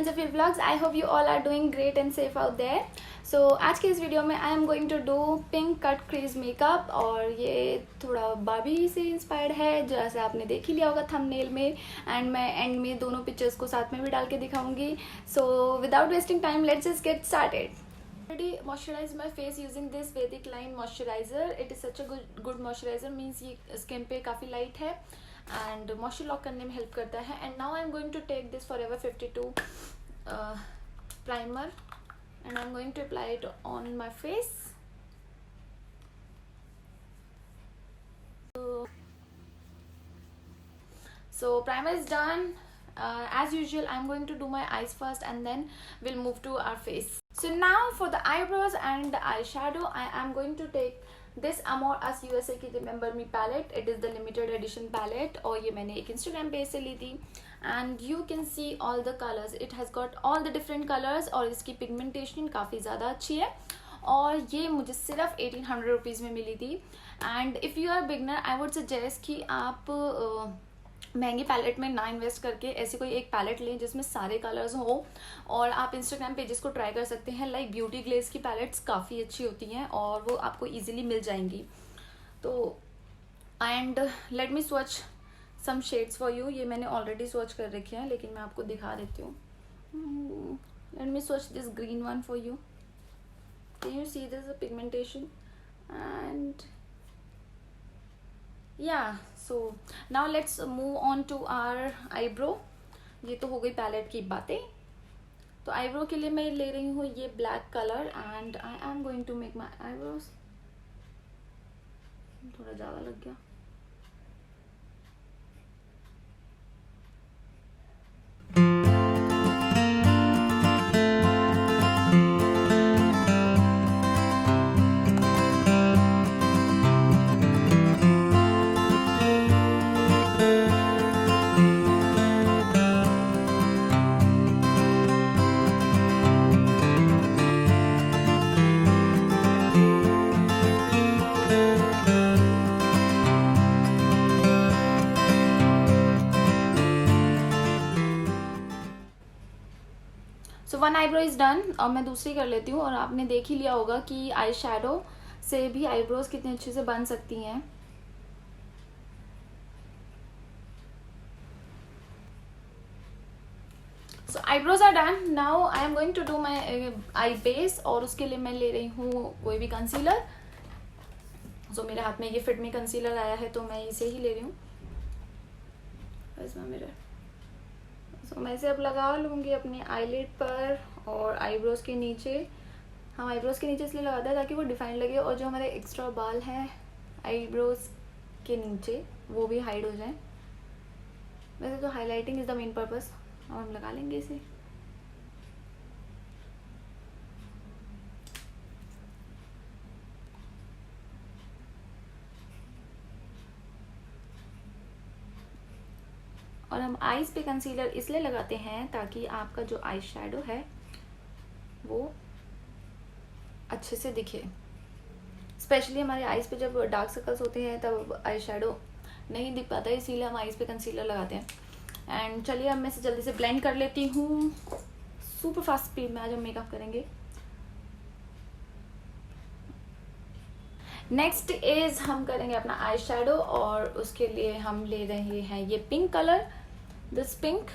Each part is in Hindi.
Anjafir Vlogs. I hope you all are doing great and safe out there. So आज के इस वीडियो में I am going to do pink cut crease makeup और ये थोड़ा बार्बी से इंस्पायर्ड है, जैसे आपने देख ही लिया होगा थंबनेल में, एंड मैं एंड में दोनों पिक्चर्स को साथ में भी डाल के दिखाऊंगी. So without wasting time let's just get started. Already moisturize my face using this Vedic line moisturizer. It is such a good moisturizer, means ये स्किन पे काफ़ी लाइट है एंड मॉइस्चर लॉक करने में हेल्प करता है. And now I am going to take this forever 52 primer and I'm going to apply it on my face. So primer is done. As usual, I'm going to do my eyes first and then we'll move to our face. So now for the eyebrows and the eyeshadow, I am going to take this Amor Us USA की Remember Me palette. It is the limited edition palette और ये मैंने एक Instagram पेज से ली थी. And you can see all the colors. It has got all the different colors और इसकी pigmentation काफ़ी ज़्यादा अच्छी है और ये मुझे सिर्फ 1800 रुपीज़ में मिली थी. And if you are beginner I would suggest कि आप महंगी पैलेट में ना इन्वेस्ट करके ऐसे कोई एक पैलेट लें जिसमें सारे कलर्स हो. और आप इंस्टाग्राम पेजेस को ट्राई कर सकते हैं. लाइक ब्यूटी ग्लेज की पैलेट्स काफ़ी अच्छी होती हैं और वो आपको ईजिली मिल जाएंगी. तो and let me swatch some shades for you. ये मैंने ऑलरेडी स्वच कर रखे हैं लेकिन मैं आपको दिखा देती हूँ. Let me swatch this green one for you. Can you see this pigmentation and yeah, so now let's move on to our eyebrow. ये तो हो गई पैलेट की बातें. तो आईब्रो के लिए मैं ले रही हूँ ये black colour and I am going to make my eyebrows. थोड़ा ज़्यादा लग गया. So one eyebrow is done. और मैं दूसरी कर लेती हूँ. और आपने देख ही लिया होगा कि आई शेडो से भी आईब्रोज कितने अच्छे से बन सकती हैं. So eyebrows are done. Now I am going to do my eye base और उसके लिए मैं ले रही हूँ कोई भी कंसीलर. सो मेरे हाथ में ये फिट मी कंसीलर आया है तो मैं इसे ही ले रही हूँ. मेरा मैं इसे अब लगा लूँगी अपनी आईलिड पर और आईब्रोज के नीचे. हम आईब्रोज के नीचे इसलिए लगाते हैं ताकि वो डिफाइन लगे और जो हमारे एक्स्ट्रा बाल हैं आईब्रोज के नीचे वो भी हाइड हो जाए. वैसे तो highlighting is the main purpose. और हम लगा लेंगे इसे. और हम आईज पे कंसीलर इसलिए लगाते हैं ताकि आपका जो आई शेडो है वो अच्छे से दिखे. स्पेशली हमारे आईज पे जब डार्क सर्कल्स होते हैं तब आई शेडो नहीं दिख पाता है, इसीलिए हम आईज पे कंसीलर लगाते हैं. एंड चलिए अब मैं इसे जल्दी से ब्लेंड कर लेती हूँ. सुपर फास्ट स्पीड में आज हम मेकअप करेंगे. नेक्स्ट इज हम करेंगे अपना आई शेडो और उसके लिए हम ले रहे हैं ये पिंक कलर, दिस पिंक.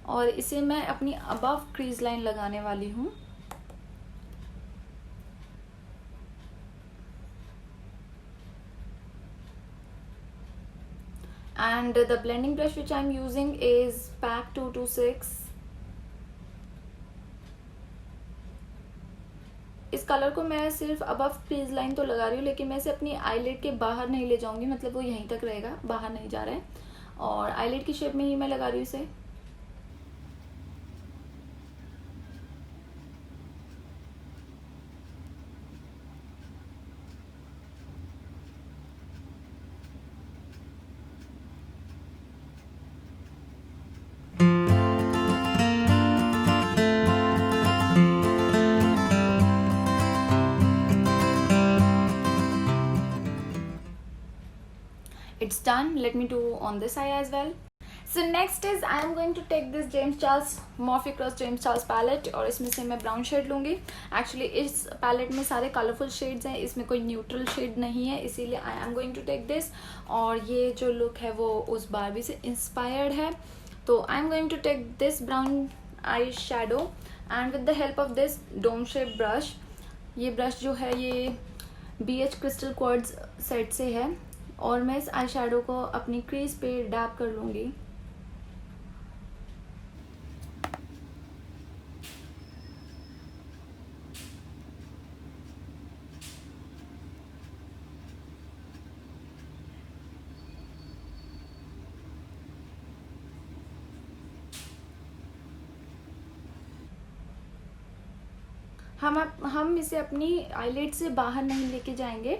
और इसे मैं अपनी अबव क्रीज लाइन लगाने वाली हूँ. And the blending brush which I am using is pack 226. इस कलर को मैं सिर्फ अबव क्रीज लाइन तो लगा रही हूँ लेकिन मैं इसे अपनी आईलिड के बाहर नहीं ले जाऊंगी. मतलब वो यहीं तक रहेगा, बाहर नहीं जा रहा है. और आईलिड की शेप में ही मैं लगा रही हूँ इसे. It's done. Let me do on this eye as well. So next is I am going to take this James Charles Morphe cross James Charles palette, और इसमें से मैं ब्राउन शेड लूँगी। एक्चुअली इस पैलेट में सारे कलरफुल शेड्स हैं, इसमें कोई न्यूट्रल शेड नहीं है, इसीलिए I am going to take this. और ये जो लुक है वो उस बारबी से इंस्पायर्ड है, तो I am going to take this brown eye shadow and with the help of this dome shape brush. ये ब्रश जो है ये BH क्रिस्टल क्वार्ट्ज सेट से है, और मैं इस आई शेडो को अपनी क्रीज पे डैब कर लूँगी। हम इसे अपनी आईलिड से बाहर नहीं लेके जाएंगे।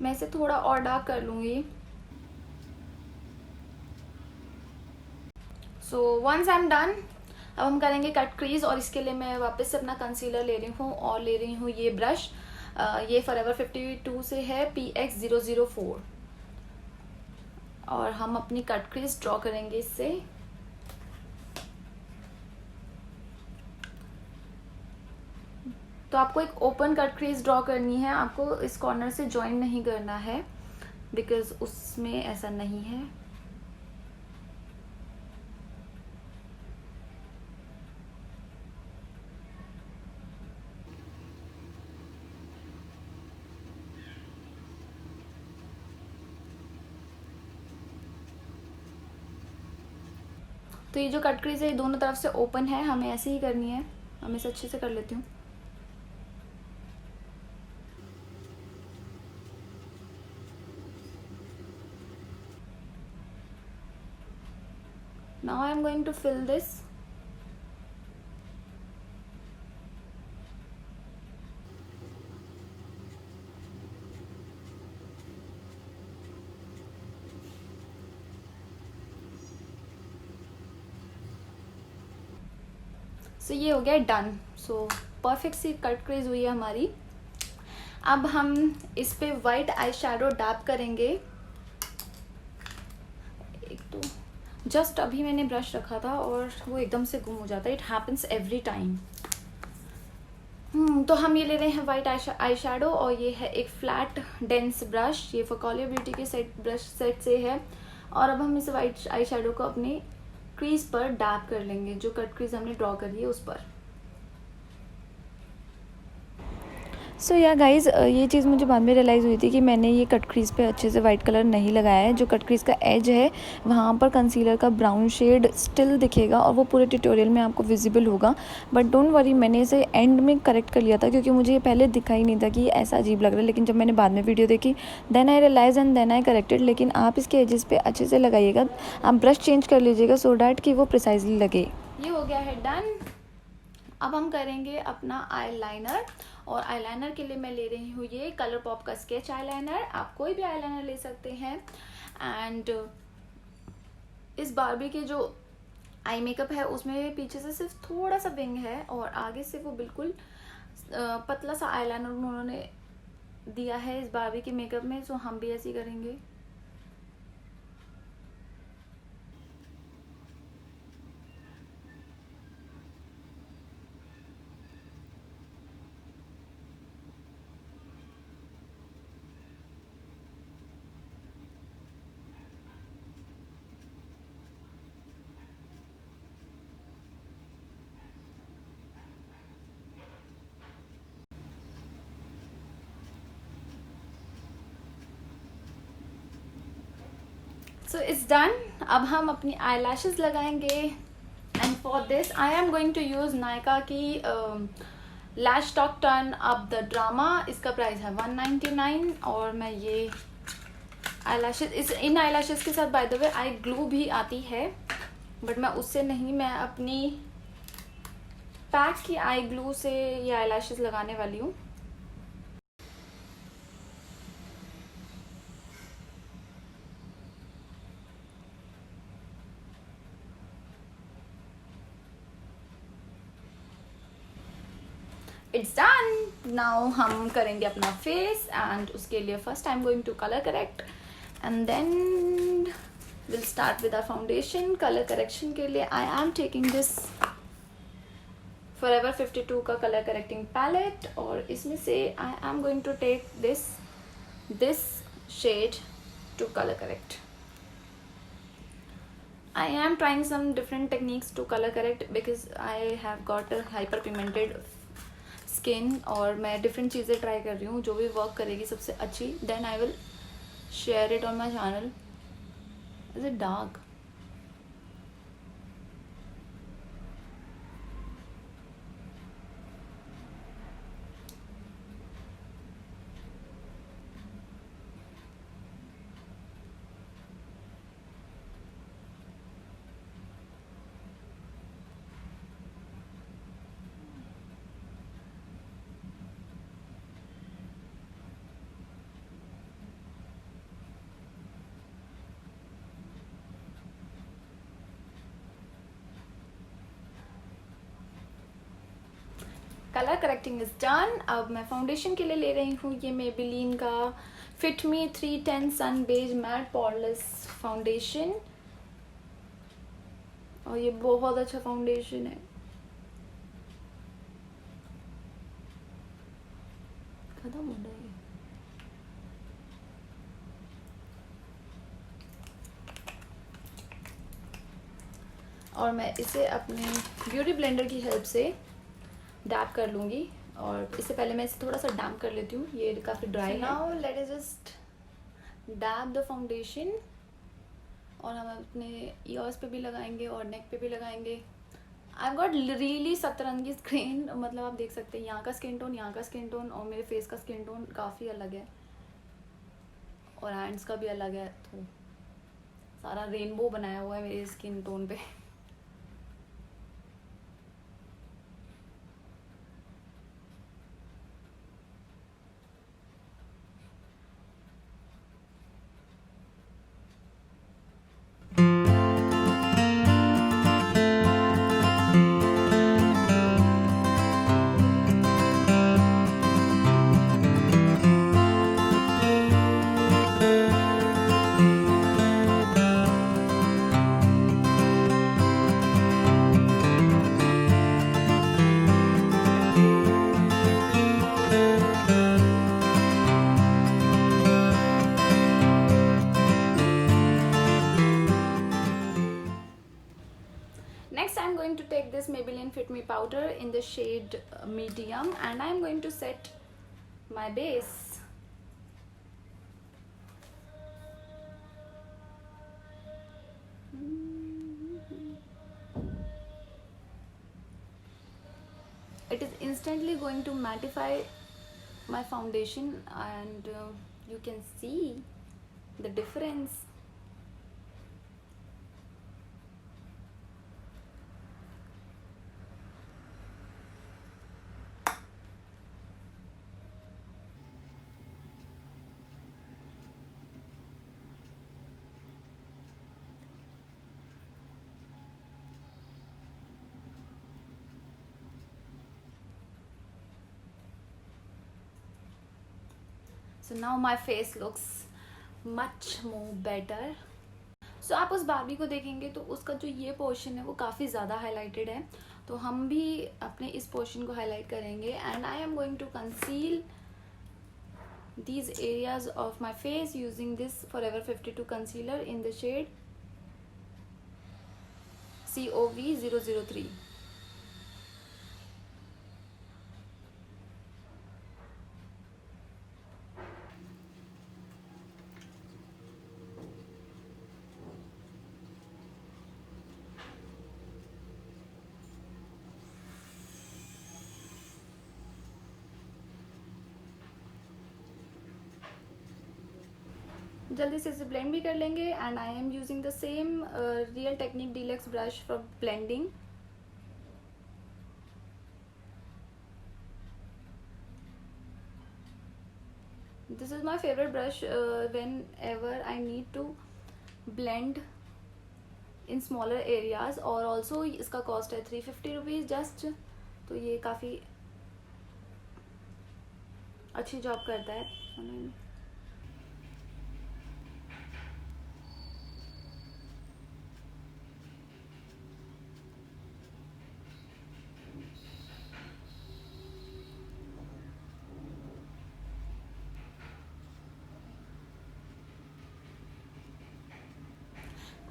मैं इसे थोड़ा और डार्क कर लूँगी। So once I am done, अब हम करेंगे कट क्रीज, और इसके लिए मैं वापस से अपना कंसीलर ले रही हूँ और ले रही हूँ ये ब्रश। ये फॉरएवर 52 से है PX004, और हम अपनी कट क्रीज ड्रॉ करेंगे इससे। तो आपको एक ओपन कट क्रीज ड्रॉ करनी है, आपको इस कॉर्नर से ज्वाइन नहीं करना है बिकॉज उसमें ऐसा नहीं है। तो ये जो कट क्रीज है ये दोनों तरफ से ओपन है, हमें ऐसे ही करनी है। मैं इसे अच्छे से कर लेती हूँ। Now I am going to fill this. So ये हो गया डन। सो परफेक्ट सी कट क्रीज हुई है हमारी। अब हम इस पे वाइट आई शेडो डैप करेंगे। एक तो जस्ट अभी मैंने ब्रश रखा था और वो एकदम से गुम हो जाता है, इट हैपन्स एवरी टाइम। तो हम ये ले रहे हैं वाइट आई शेडो, और ये है एक फ्लैट डेंस ब्रश, ये फॉरकॉलिया ब्यूटी के ब्रश सेट से है। और अब हम इस वाइट आई शेडो को अपने क्रीज पर डैप कर लेंगे, जो कट क्रीज हमने ड्रॉ करी है उस पर। सो या गाइज़, ये चीज़ मुझे बाद में रियलाइज़ हुई थी कि मैंने ये कट क्रीज पे अच्छे से वाइट कलर नहीं लगाया है। जो कट क्रीज का एज है वहाँ पर कंसीलर का ब्राउन शेड स्टिल दिखेगा और वो पूरे ट्यूटोरियल में आपको विजिबल होगा। बट डोंट वरी, मैंने इसे एंड में करेक्ट कर लिया था क्योंकि मुझे ये पहले दिखा ही नहीं था कि ये ऐसा अजीब लग रहा है। लेकिन जब मैंने बाद में वीडियो देखी then I realise and then I corrected. लेकिन आप इसके एजेस पे अच्छे से लगाइएगा, आप ब्रश चेंज कर लीजिएगा सो डैट कि वो प्रिसाइजली लगे। ये हो गया है डन। अब हम करेंगे अपना आईलाइनर, और आईलाइनर के लिए मैं ले रही हूँ ये कलर पॉप का स्केच आईलाइनर। आप कोई भी आईलाइनर ले सकते हैं। एंड इस बारबी के जो आई मेकअप है उसमें पीछे से सिर्फ थोड़ा सा विंग है और आगे से वो बिल्कुल पतला सा आईलाइनर उन्होंने दिया है इस बारबी के मेकअप में। सो हम भी ऐसे ही करेंगे। So it's done. अब हम अपनी आई लैशेज लगाएंगे, and for this I am going to use Nykaa की lash talk turn up the drama. इसका प्राइस है 199, और मैं ये आई लैशेज इन आई लैशेज के साथ by the way I glue भी आती है, बट मैं उससे नहीं, मैं अपनी पैक की आई ग्लू से ये आई लैशेज लगाने वाली हूँ। It's done. नाउ हम करेंगे अपना फेस एंड उसके लिए first I am going to colour correct and then will start with our foundation. Colour correction के लिए I am taking this Forever 52 का कलर करेक्टिंग पैलेट और इसमें से I am going to take this shade to colour correct. I am trying some different techniques to color correct because I have got a hyperpigmented skin और मैं different चीज़ें try कर रही हूँ जो भी work करेगी सबसे अच्छी. Then I will share it on my channel. Is it dark? Colour correcting is done. अब मैं फाउंडेशन के लिए ले रही हूँ ये मेबेलिन का फिट मी 310 सन बेज मैट पोरलेस फाउंडेशन और ये बहुत अच्छा फाउंडेशन है. खत्म हो रहा है. और मैं इसे अपने ब्यूटी ब्लेंडर की हेल्प से डैप कर लूँगी और इससे पहले मैं इसे थोड़ा सा डैम्प कर लेती हूँ. ये काफ़ी ड्राई है. Now let us just dab the foundation और हम अपने ईयर्स पे भी लगाएंगे और नेक पे भी लगाएंगे. आई गॉट रियली सतरंगी स्किन, मतलब आप देख सकते हैं यहाँ का स्किन टोन, यहाँ का स्किन टोन और मेरे फेस का स्किन टोन काफ़ी अलग है और हैंड्स का भी अलग है. तो सारा रेनबो बनाया हुआ है मेरे स्किन टोन पे. Next, I'm going to take this Maybelline Fit Me powder in the shade medium, and I'm going to set my base. It is instantly going to mattify my foundation, and you can see the difference. So now my face looks much more better. So आप उस बार्बी को देखेंगे तो उसका जो ये पोर्शन है वो काफ़ी ज़्यादा हाईलाइटेड है, तो हम भी अपने इस पोर्शन को हाईलाइट करेंगे. And I am going to conceal these areas of my face using this Forever 52 concealer in the shade COV003. जल्दी से इसे ब्लेंड भी कर लेंगे. And I am using the same real technique deluxe brush for blending. This is my favourite brush when ever I need to blend in smaller areas. और ऑल्सो इसका कॉस्ट है 350 रुपीज़ जस्ट, तो ये काफ़ी अच्छी जॉब करता है।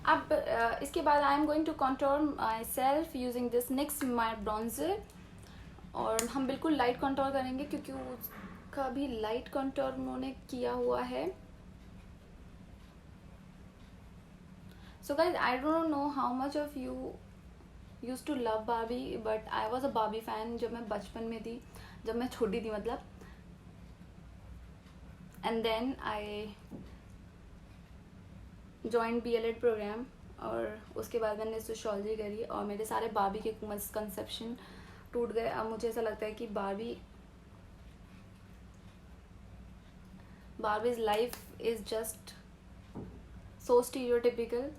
अब इसके बाद I am going to contour myself using this NYX my bronzer, और हम बिल्कुल लाइट कंटूर करेंगे क्योंकि उसका भी लाइट कंटूर उन्होंने किया हुआ है। So guys, I don't know how much of you use to love Barbie, but I was a Barbie fan जब मैं बचपन में थी, जब मैं छोटी थी मतलब। And then I join BLED programme, और उसके बाद मैंने सोशियोलॉजी करी और मेरे सारे बार्बी के मिसकंसेप्शन टूट गए। अब मुझे ऐसा लगता है कि Barbie's life is just so stereotypical.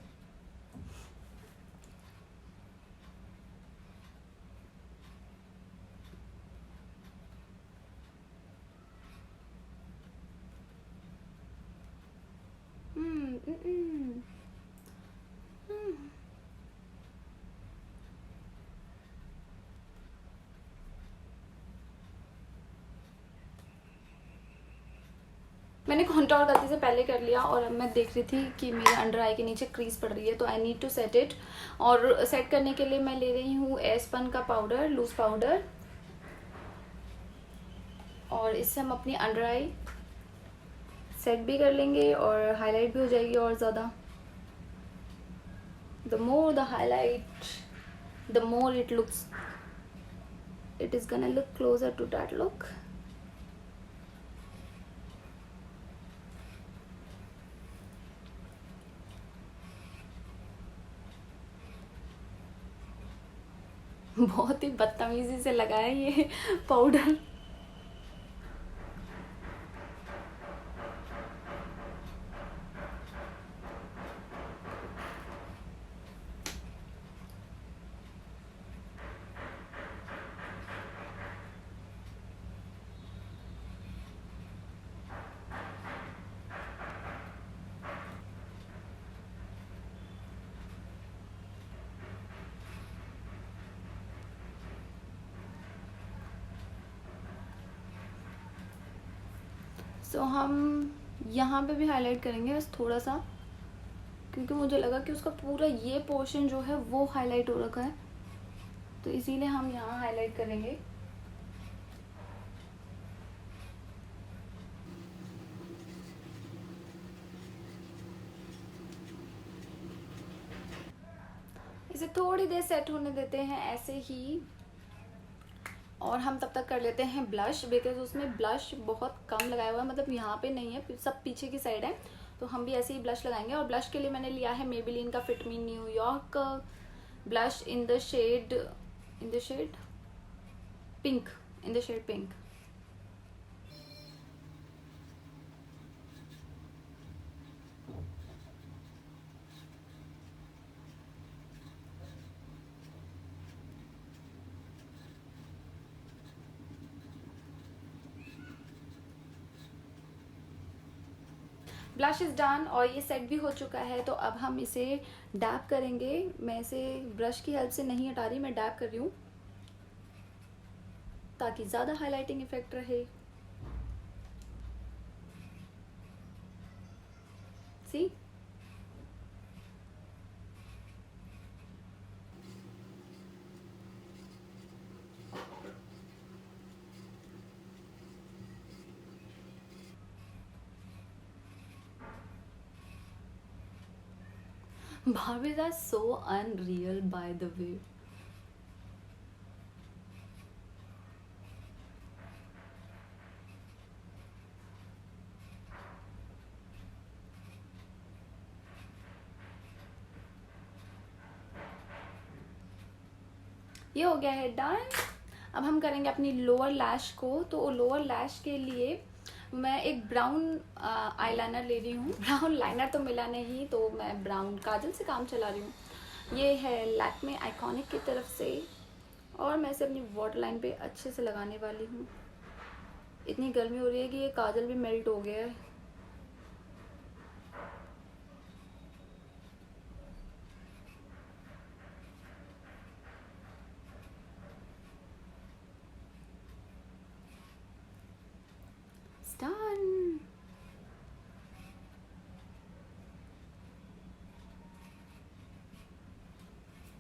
मैंने कंटूर गलती से पहले कर लिया और अब मैं देख रही थी कि मेरे अंडर आई के नीचे क्रीज पड़ रही है, तो I need to set it. और सेट करने के लिए मैं ले रही हूँ एस्पन का पाउडर, लूज पाउडर, और इससे हम अपनी अंडर आई सेट भी कर लेंगे और हाईलाइट भी हो जाएगी और ज़्यादा। The more the highlight, the more it is gonna look closer to that look. बहुत ही बदतमीजी से लगा है ये पाउडर। तो हम यहाँ पे भी हाईलाइट करेंगे बस थोड़ा सा, क्योंकि मुझे लगा कि उसका पूरा ये पोर्शन जो है वो हाईलाइट हो रखा है, तो इसीलिए हम यहाँ हाईलाइट करेंगे। इसे थोड़ी देर सेट होने देते हैं ऐसे ही, और हम तब तक कर लेते हैं ब्लश, बिकॉज उसमें ब्लश बहुत कम लगाया हुआ है, मतलब यहाँ पे नहीं है, सब पीछे की साइड है, तो हम भी ऐसे ही ब्लश लगाएंगे। और ब्लश के लिए मैंने लिया है मेबेलिन का fit me New York blush in the shade pink, blush is done और ये सेट भी हो चुका है। तो अब हम इसे डैप करेंगे। मैं इसे ब्रश की हेल्प से नहीं हटा रही, मैं डैप कर रही हूँ ताकि ज़्यादा हाइलाइटिंग इफेक्ट रहे। सी, Barbies are so unreal, by the way. ये हो गया है डन। अब हम करेंगे अपनी लोअर लैश को। तो लोअर लैश के लिए मैं एक ब्राउन आईलाइनर ले रही हूँ। ब्राउन लाइनर तो मिला नहीं, तो मैं ब्राउन काजल से काम चला रही हूँ। ये है लैक्मे आइकॉनिक की तरफ से, और मैं इसे अपनी वाटर लाइन पे अच्छे से लगाने वाली हूँ। इतनी गर्मी हो रही है कि ये काजल भी मेल्ट हो गया है। Done.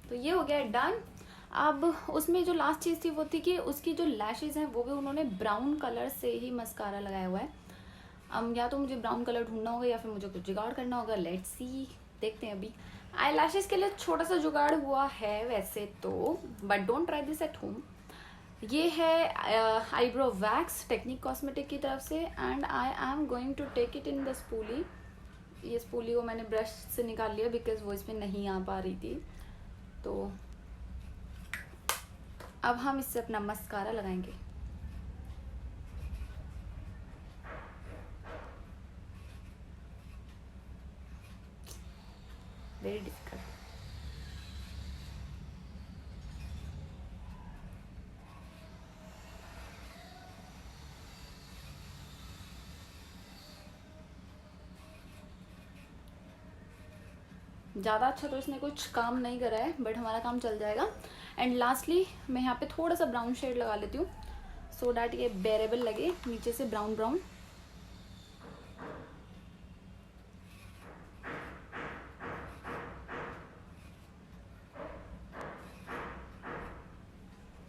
तो ये हो गया डन। अब उसमें जो लास्ट चीज़ थी वो थी कि उसकी जो लैशेज हैं वो भी उन्होंने ब्राउन कलर से ही मस्कारा लगाया हुआ है। अब या तो मुझे ब्राउन कलर ढूंढना होगा या फिर मुझे कुछ जुगाड़ करना होगा। लेट्स सी, देखते हैं अभी। आई लैशेज के लिए छोटा सा जुगाड़ हुआ है वैसे तो, but don't try this at home. ये है आईब्रो वैक्स टेक्निक कॉस्मेटिक की तरफ से, and I am going to take it in the spoolie. ये स्पूली को मैंने ब्रश से निकाल लिया बिकॉज वो इसमें नहीं आ पा रही थी। तो अब हम इससे अपना मस्कारा लगाएंगे। Very difficult. ज़्यादा अच्छा तो इसने कुछ काम नहीं करा है, बट हमारा काम चल जाएगा। एंड लास्टली मैं यहाँ पे थोड़ा सा ब्राउन शेड लगा लेती हूँ सो डैट ये बेरेबल लगे, नीचे से brown brown.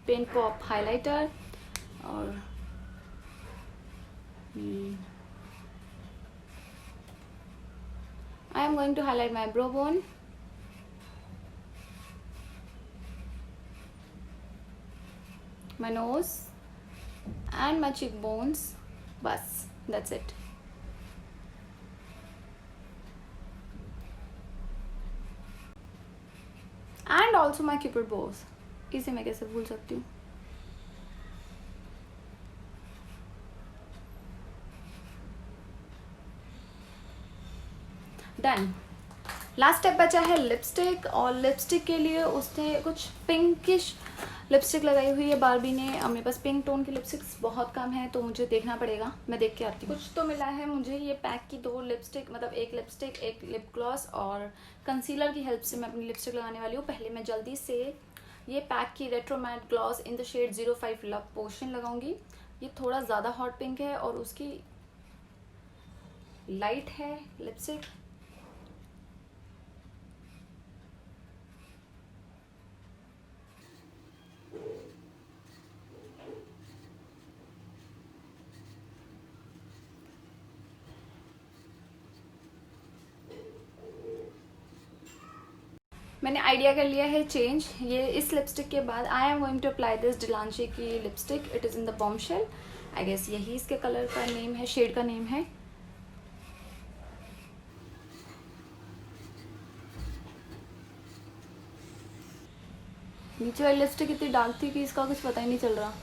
Pen pop highlighter और I am going to highlight my brow bone, my nose and my cheekbones. Bas, that's it. And also my cupid bows. इसे मैं कैसे भूल सकती हूँ। डन। लास्ट स्टेप बचा है लिपस्टिक, और लिपस्टिक के लिए उसने कुछ पिंकिश लिपस्टिक लगाई हुई है बारबी ने। अब मेरे पास पिंक टोन की लिपस्टिक्स बहुत कम है तो मुझे देखना पड़ेगा, मैं देख के आती हूँ। कुछ तो मिला है मुझे ये पैक की 2 लिपस्टिक, मतलब एक लिपस्टिक एक लिप ग्लॉस, और कंसीलर की हेल्प से मैं अपनी लिपस्टिक लगाने वाली हूँ। पहले मैं जल्दी से ये पैक की retro matte gloss in the shade 05 love potion लगाऊंगी। ये थोड़ा ज़्यादा हॉट पिंक है और उसकी लाइट है लिपस्टिक। मैंने आइडिया कर लिया है चेंज। ये इस लिपस्टिक के बाद I am going to apply this डिलांशे की lipstick. It is in the bombshell. I guess यही इसके कलर का नेम है, शेड का नेम है। नीचे वाली लिपस्टिक इतनी डार्क थी कि इसका कुछ पता ही नहीं चल रहा।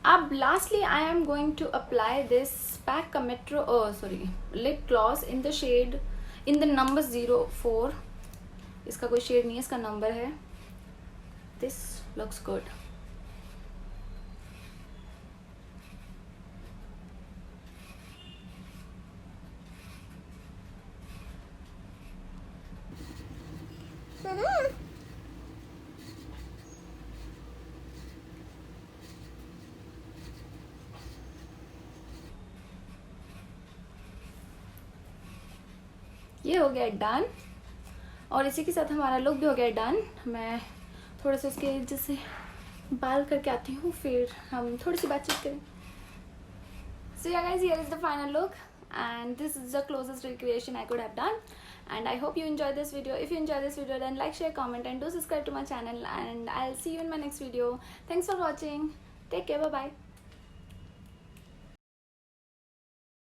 अब lastly I am going to apply this pack का lip gloss in the shade in the number 04। इसका कोई शेड नहीं है, इसका नंबर है। This looks good. ये हो गया डन, और इसी के साथ हमारा लुक भी हो गया डन। मैं थोड़ा सा इसके जैसे बाल करके आती हूँ, फिर हम थोड़ी सी बातचीत करें। So yeah guys, here is the final look and this is the closest recreation I could have done, and I hope you enjoyed this video. If you enjoyed this video, then like, share, comment and do subscribe to my channel, and I'll see you in my next video. Thanks for watching. Take care. Bye bye.